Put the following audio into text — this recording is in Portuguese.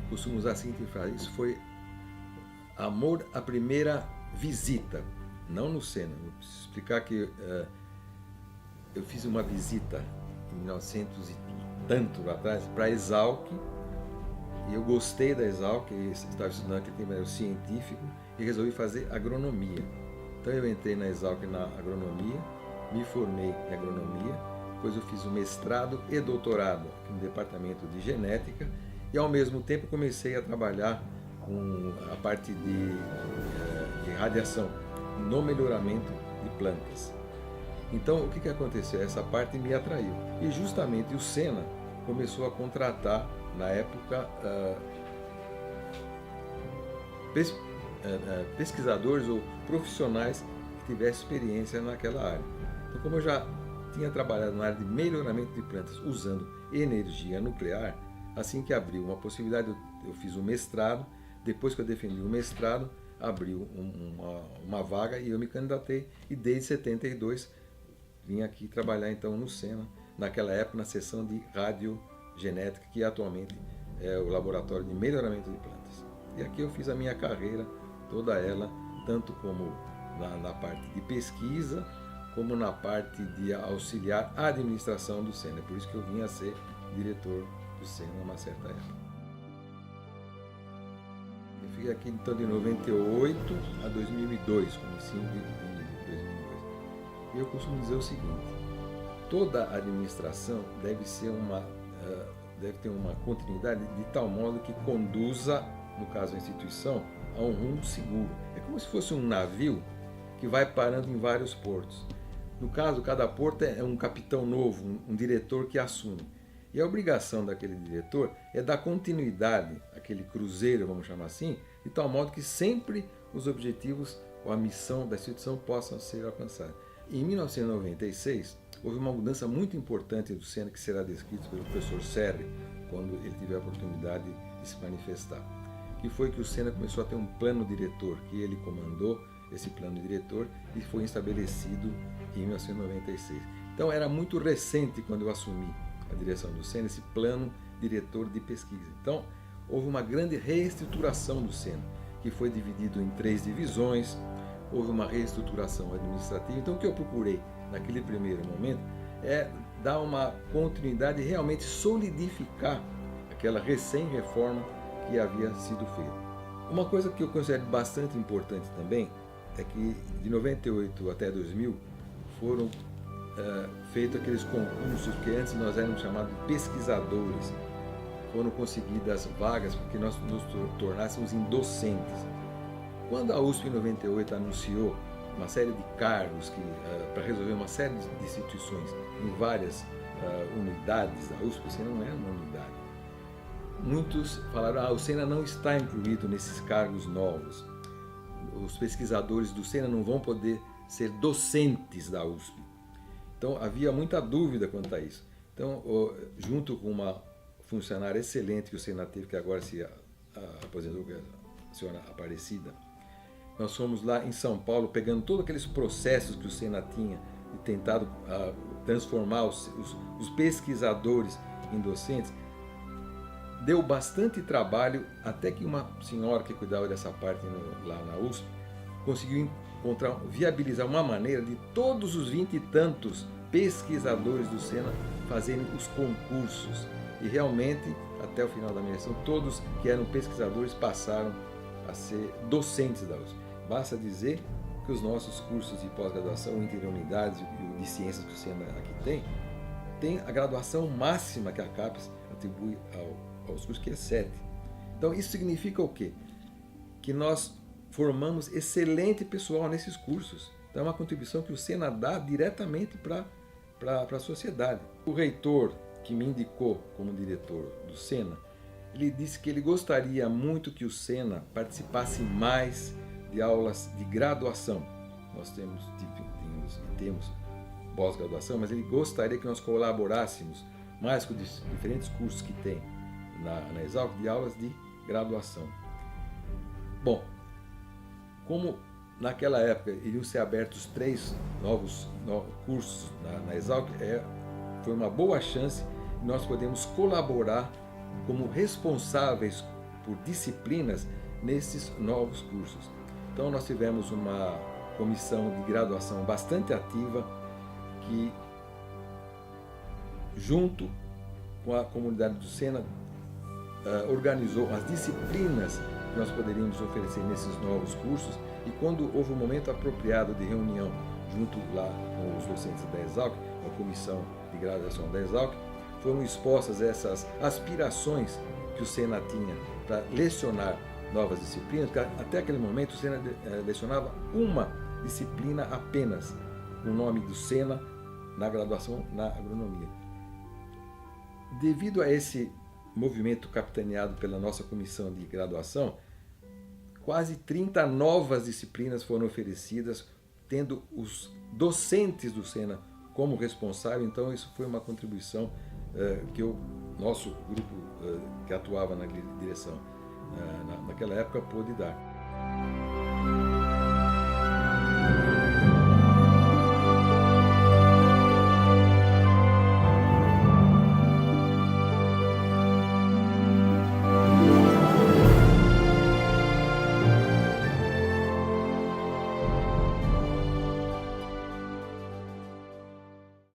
costumo usar a seguinte frase: isso foi amor à primeira visita, não no Sena. Vou explicar que eu fiz uma visita em 1900 e tanto lá atrás para a Exalc, e eu gostei da Exalc, eu estava estudando aquele tempo, era científico, e resolvi fazer agronomia. Então eu entrei na Exalc na agronomia, me formei em agronomia, depois eu fiz o mestrado e doutorado no departamento de genética, e ao mesmo tempo comecei a trabalhar com a parte de radiação no melhoramento de plantas. Então o que aconteceu? Essa parte me atraiu, e justamente o Sena começou a contratar na época pesquisadores ou profissionais que tivessem experiência naquela área. Então, como eu já tinha trabalhado na área de melhoramento de plantas usando energia nuclear, assim que abriu uma possibilidade, eu fiz o mestrado. Depois que eu defendi o mestrado, abriu uma vaga e eu me candidatei, e desde 72 vim aqui trabalhar então no Sena, naquela época na seção de radiogenética, que atualmente é o laboratório de melhoramento de plantas. E aqui eu fiz a minha carreira, toda ela, tanto como na parte de pesquisa, como na parte de auxiliar a administração do Sena. Por isso que eu vim a ser diretor do Sena numa certa época. Eu fiquei aqui então de 98 a 2002, comecinho de 2002. E eu costumo dizer o seguinte: toda administração deve ter uma continuidade de tal modo que conduza, no caso a instituição, a um rumo seguro. É como se fosse um navio que vai parando em vários portos. No caso, cada porto é um capitão novo, um diretor que assume. E a obrigação daquele diretor é dar continuidade àquele cruzeiro, vamos chamar assim, de tal modo que sempre os objetivos ou a missão da instituição possam ser alcançados. Em 1996, houve uma mudança muito importante do Sena, que será descrito pelo professor Serri, quando ele tiver a oportunidade de se manifestar. Que foi que o Sena começou a ter um plano diretor, que ele comandou esse plano diretor e foi estabelecido em 1996. Então era muito recente quando eu assumi a direção do Sena, esse plano diretor de pesquisa. Então houve uma grande reestruturação do Sena, que foi dividido em 3 divisões, houve uma reestruturação administrativa. Então o que eu procurei naquele primeiro momento é dar uma continuidade e realmente solidificar aquela recém-reforma que havia sido feita. Uma coisa que eu considero bastante importante também é que de 98 até 2000 foram feitos aqueles concursos que antes nós éramos chamados de pesquisadores. Foram conseguidas vagas porque nós nos tornássemos em docentes. Quando a USP em 98 anunciou uma série de cargos para resolver uma série de instituições em várias unidades da USP, o Sena não era uma unidade. Muitos falaram: o Sena não está incluído nesses cargos novos. Os pesquisadores do Sena não vão poder ser docentes da USP. Então havia muita dúvida quanto a isso. Então, junto com uma funcionária excelente que o Sena teve, que agora se aposentou, que é a senhora Aparecida, nós fomos lá em São Paulo pegando todos aqueles processos que o Sena tinha e tentado transformar os pesquisadores em docentes. Deu bastante trabalho, até que uma senhora que cuidava dessa parte lá na USP conseguiu viabilizar uma maneira de todos os 20 e tantos pesquisadores do Sena fazerem os concursos. E realmente, até o final da minha gestão, todos que eram pesquisadores passaram a ser docentes da USP. Basta dizer que os nossos cursos de pós-graduação, interunidades e de ciências que o Sena aqui tem a graduação máxima que a CAPES atribui aos cursos, que é 7. Então isso significa o quê? Que nós formamos excelente pessoal nesses cursos. Então é uma contribuição que o Sena dá diretamente para a sociedade. O reitor que me indicou como diretor do Sena, ele disse que ele gostaria muito que o Sena participasse mais de aulas de graduação. Nós temos pós-graduação, mas ele gostaria que nós colaborássemos mais com os diferentes cursos que tem na Exalc, de aulas de graduação. Bom, como naquela época iriam ser abertos 3 novos cursos na Exalc, foi uma boa chance de nós podermos colaborar como responsáveis por disciplinas nesses novos cursos. Então nós tivemos uma comissão de graduação bastante ativa que, junto com a comunidade do Sena, organizou as disciplinas que nós poderíamos oferecer nesses novos cursos, e quando houve um momento apropriado de reunião junto lá com os docentes da Exalc, com a comissão de graduação da Exalc, foram expostas essas aspirações que o Sena tinha para lecionar novas disciplinas, porque até aquele momento o Sena lecionava uma disciplina apenas, o nome do Sena na graduação na agronomia. Devido a esse movimento capitaneado pela nossa comissão de graduação, quase 30 novas disciplinas foram oferecidas, tendo os docentes do Sena como responsável. Então isso foi uma contribuição que o nosso grupo que atuava na direção naquela época pôde dar.